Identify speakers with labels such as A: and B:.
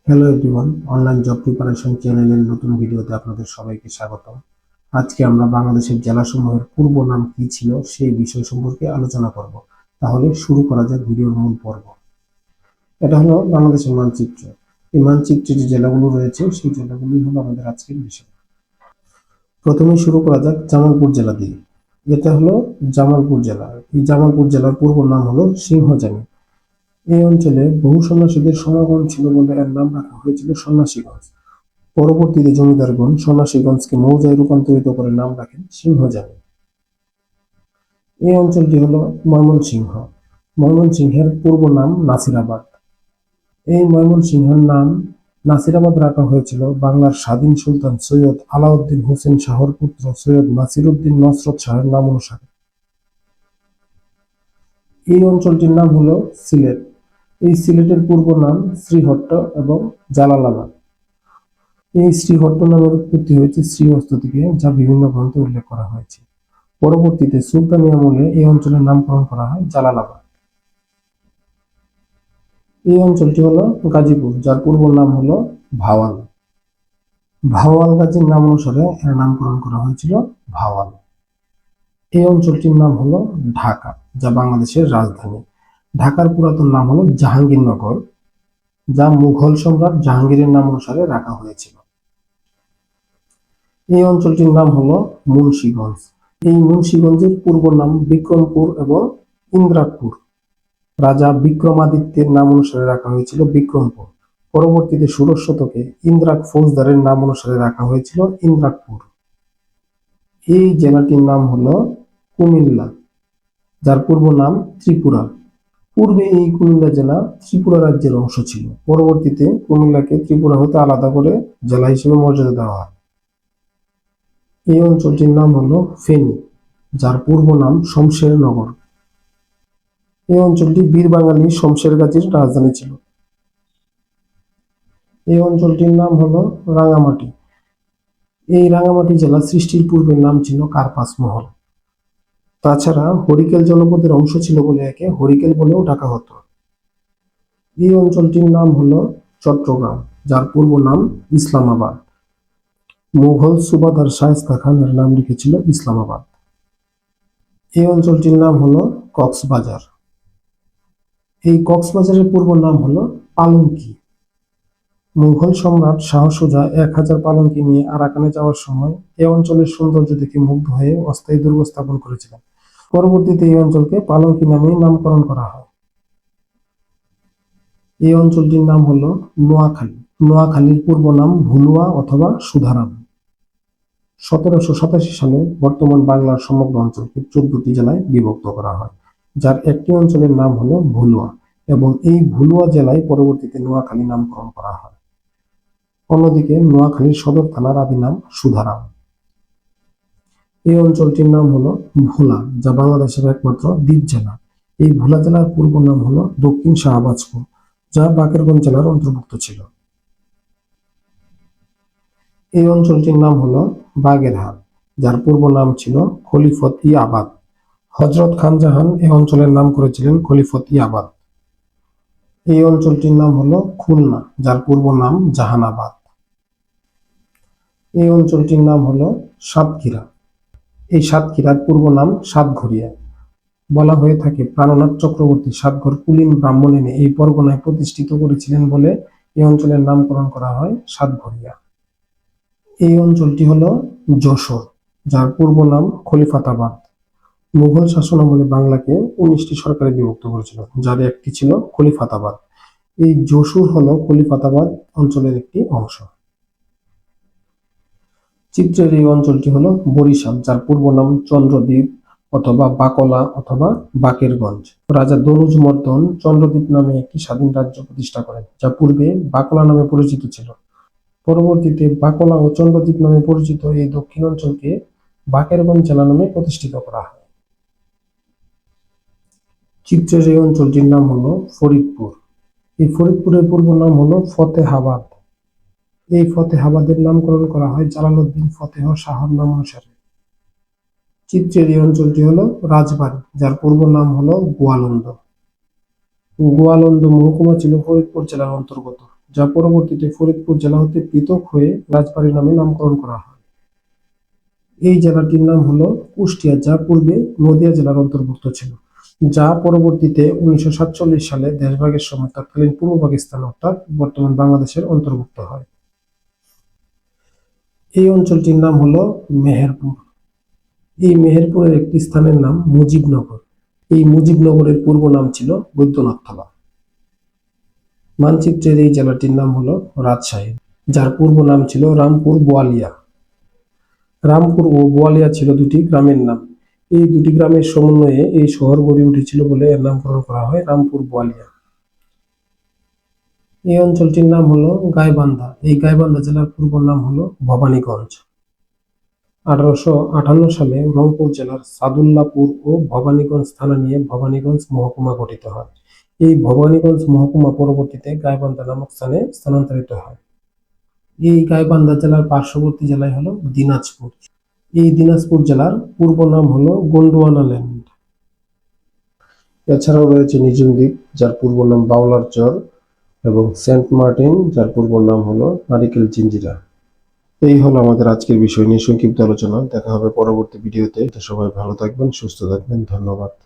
A: Hello everyone, online job preparation চ্যানেলের নতুন ভিডিওতে আপনাদের সবাইকে স্বাগতম। আজকে আমরা বাংলাদেশের জেলাসমূহের পূর্ব নাম কি ছিল সেই বিষয় সম্পর্কে আলোচনা করব। তাহলে শুরু করা যাক ভিডিওর মূল পর্ব। এটা হলো বাংলাদেশের মানচিত্র। এই মানচিত্রে যে জেলাগুলো রয়েছে সেই জেলাগুলোই হলো আমাদের আজকের বিষয়। প্রথমে শুরু করা যাক জামালপুর জেলা দিয়ে। এটা হলো জামালপুর জেলা। এই জামালপুর জেলার পূর্ব নাম হলো সিংহজানি। এই অঞ্চলে বহু সন্ন্যাসীদের সমাগম ছিল বলে এর নাম রাখা হয়েছিল সন্ন্যাসীগঞ্জ। পরবর্তীতে জমিদারগণ সন্ন্যাসীগঞ্জকে মৌজায় রূপান্তরিত করে নাম রাখেন সিংহজানি। এই অঞ্চলটি হল ময়মনসিংহ। ময়মনসিংহের পূর্ব নাম নাসিরাবাদ। এই ময়মনসিংহের নাম নাসিরাবাদ রাখা হয়েছিল বাংলার স্বাধীন সুলতান সৈয়দ আলাউদ্দিন হোসেন শাহর পুত্র সৈয়দ নাসিরউদ্দিন নসরত শাহের নাম অনুসারে। এই অঞ্চলটির নাম হল সিলেট। এই সিলেটের পূর্ব নাম শ্রীহট্ট এবং জালালাবাদ। এই শ্রীহট্ট নামের উৎপত্তি হয়েছে শ্রীহস্ত থেকে, যা বিভিন্ন গ্রন্থে উল্লেখ করা হয়েছে। পরবর্তীতে সুলতানি আমলে এই অঞ্চলের নামকরণ করা হয় জালালাবাদ। এই অঞ্চলটি হলো গাজীপুর, যার পূর্ব নাম হলো ভাওয়াল। ভাওয়াল গাজীর নাম অনুসারে এর নামকরণ করা হয়েছিল ভাওয়াল। এই অঞ্চলটির নাম হলো ঢাকা, যা বাংলাদেশের রাজধানী। ঢাকার পুরাতন নাম হলো জাহাঙ্গীরনগর, যা মুঘল সম্রাট জাহাঙ্গীরের নাম অনুসারে রাখা হয়েছিল। এই অঞ্চলটির নাম হলো মুন্সিগঞ্জ। এই মুন্সিগঞ্জের পূর্ব নাম বিক্রমপুর এবং ইন্দ্রাকপুর। রাজা বিক্রমাদিত্যের নাম অনুসারে রাখা হয়েছিল বিক্রমপুর। পরবর্তীতে ষোড়শ শতকে ইন্দ্রাক ফৌজদারের নাম অনুসারে রাখা হয়েছিল ইন্দ্রাকপুর। এই জেলাটির নাম হলো কুমিল্লা, যার পূর্ব নাম ত্রিপুরা। পূর্বে এই কুমিল্লা জেলা ত্রিপুরা রাজ্যের অংশ ছিল। পরবর্তীতে কুমিল্লাকে ত্রিপুরা হতে আলাদা করে জেলা হিসেবে মর্যাদা দেওয়া হয়। এই অঞ্চলটির নাম হলো ফেনী, যার পূর্ব নাম শমশেরনগর। এই অঞ্চলটি বীর বাঙালি শমশের গাজীর রাজধানী ছিল। এই অঞ্চলটির নাম হলো রাঙামাটি। এই রাঙামাটি জেলা সৃষ্টির পূর্বের নাম ছিল কার্পাস মহল। তাছাড়া হরিকেল জনপদের অংশ ছিল বলে একে হরিকেল বলেও ডাকা হতো। এই অঞ্চলটির নাম হলো চট্টগ্রাম, যার পূর্ব নাম ইসলামাবাদ। মুঘল সুবাদার শায়েস্তা খানের নাম লিখেছিল ইসলামাবাদ। এই অঞ্চলটির নাম হলো কক্সবাজার। এই কক্সবাজারের পূর্ব নাম হলো পালঙ্কি। মুঘল সম্রাট শাহ সুজা 1000 পালঙ্কি নিয়ে আরাকানে যাওয়ার সময় এই অঞ্চলের সৌন্দর্য দেখে মুগ্ধ হয়ে অস্থায়ী দুর্গ স্থাপন করেছিলেন। পরবর্তীতে এই অঞ্চলকে পালঙ্কি নামে নামকরণ করা হয়। এই অঞ্চলটির নাম হলো নোয়াখালী। নোয়াখালীর পূর্ব নাম ভুলুয়া অথবা সুধারাম। 1787 সালে বর্তমান বাংলার সমগ্র অঞ্চলকে 14টি জেলায় বিভক্ত করা হয়, যার একটি অঞ্চলের নাম হলো ভুলুয়া, এবং এই ভুলুয়া জেলায় পরবর্তীতে নোয়াখালী নামকরণ করা হয়। অন্যদিকে নোয়াখালীর সদর থানার আদি নাম সুধারাম। এই অঞ্চলটির নাম হলো ভোলা, যা বাংলাদেশের একমাত্র দ্বীপ জেলা। এই ভোলা জেলার পূর্ব নাম হলো দক্ষিণ শাহবাজপুর, যা বাকেরগঞ্জ জেলার অন্তর্ভুক্ত ছিল। এই অঞ্চলটির নাম হলো বাগেরহাট, যার পূর্ব নাম ছিল খলিফত-ই-আবাদ। হযরত খান জাহান এই অঞ্চলের নাম করেছিলেন খলিফত-ই-আবাদ। এই অঞ্চলটির নাম হলো খুলনা, যার পূর্ব নাম জাহানাবাদ। এই অঞ্চলটির নাম হলো সাতক্ষীরা। এই সাতক্ষীরার পূর্ব নাম সাতঘরিয়া। বলা হয়ে থাকে প্রাণনাথ চক্রবর্তী সাতঘর কুলীন ব্রাহ্মণ এনে এই পরগনায় প্রতিষ্ঠিত করেছিলেন বলে এই অঞ্চলের নামকরণ করা হয় সাতঘরিয়া। এই অঞ্চলটি হলো যশোর, যার পূর্ব নাম খলিফাতাবাদ। মুঘল শাসনামলে বাংলাকে 19টি সরকারে বিভক্ত করেছিল, যার একটি ছিল খলিফাতাবাদ। এই যশোর হলো খলিফাতাবাদ অঞ্চলের একটি অংশ। চিত্রের এই অঞ্চলটি হলো বরিশাল, যার পূর্ব নাম চন্দ্রদ্বীপ অথবা বাকলা অথবা বাকেরগঞ্জ। রাজা দনুজমর্দন চন্দ্রদ্বীপ নামে একটি স্বাধীন রাজ্য প্রতিষ্ঠা করেন, যা পূর্বে বাকলা নামে পরিচিত ছিল। পরবর্তীতে বাকলা ও চন্দ্রদ্বীপ নামে পরিচিত এই দক্ষিণ অঞ্চলকে বাকেরগঞ্জ জেলা নামে প্রতিষ্ঠিত করা হয়। চিত্রের এই অঞ্চলটির নাম হলো ফরিদপুর। এই ফরিদপুরের পূর্ব নাম হলো ফতেহাবাদ। এই ফতেহাবাদের নামকরণ করা হয় জালালউদ্দিন ফতেহ শাহর নাম অনুসারে। চিত্রের এই অঞ্চলটি হলো রাজবাড়ী, যার পূর্ব নাম হলো গোয়ালন্দ। গোয়ালন্দ মহকুমা ছিল ফরিদপুর জেলার অন্তর্গত। যা পরবর্তীতে ফরিদপুর জেলা হতে পৃথক হয়ে রাজবাড়ী নামে নামকরণ করা হয়। এই জেলাটির নাম হলো কুষ্টিয়া, যা পূর্বে নদিয়া জেলার অন্তর্ভুক্ত ছিল, যা পরবর্তীতে 1947 সালে দেশভাগের সময় তৎকালীন পূর্ব পাকিস্তান অর্থাৎ বর্তমান বাংলাদেশের অন্তর্ভুক্ত হয়। এই অঞ্চলটির নাম হলো মেহেরপুর। এই মেহেরপুরের একটি স্থানের নাম মুজিবনগর। এই মুজিবনগরের পূর্ব নাম ছিল বৈদ্যনাথতলা। মানচিত্রের এই জেলাটির নাম হলো রাজশাহী, যার পূর্ব নাম ছিল রামপুর বোয়ালিয়া। রামপুর ও বোয়ালিয়া ছিল দুটি গ্রামের নাম। এই দুটি গ্রামের সমন্বয়ে এই শহর গড়ে উঠেছিল বলে এর নামকরণ করা হয় রামপুর বোয়ালিয়া। এই অঞ্চলটির নাম হলো গাইবান্ধা। এই গাইবান্ধা জেলার পূর্ব নাম হলো ভবানীগঞ্জ। 1858 সালে রংপুর জেলার সাদুল্লাপুর ও ভবানীগঞ্জ থানা নিয়ে ভবানীগঞ্জ মহকুমা গঠিত হয়। এই ভবানীগঞ্জ মহকুমা পরবর্তীতে গাইবান্ধা নামক স্থানে স্থানান্তরিত হয়। এই গাইবান্ধা জেলার পার্শ্ববর্তী জেলায় হলো দিনাজপুর। এই দিনাজপুর জেলার পূর্ব নাম হলো গোন্ডওয়ানাল্যান্ড। এছাড়াও রয়েছে নিঝুম দ্বীপ, যার পূর্ব নাম বাউলার চর, এবং সেন্ট মার্টিন, যার পূর্ব নাম হলো নারিকেল জিঞ্জিরা। এই হলো আমাদের আজকের বিষয় নিয়ে সংক্ষিপ্ত আলোচনা। দেখা হবে পরবর্তী ভিডিওতে। সবাই ভালো থাকবেন, সুস্থ থাকবেন। ধন্যবাদ।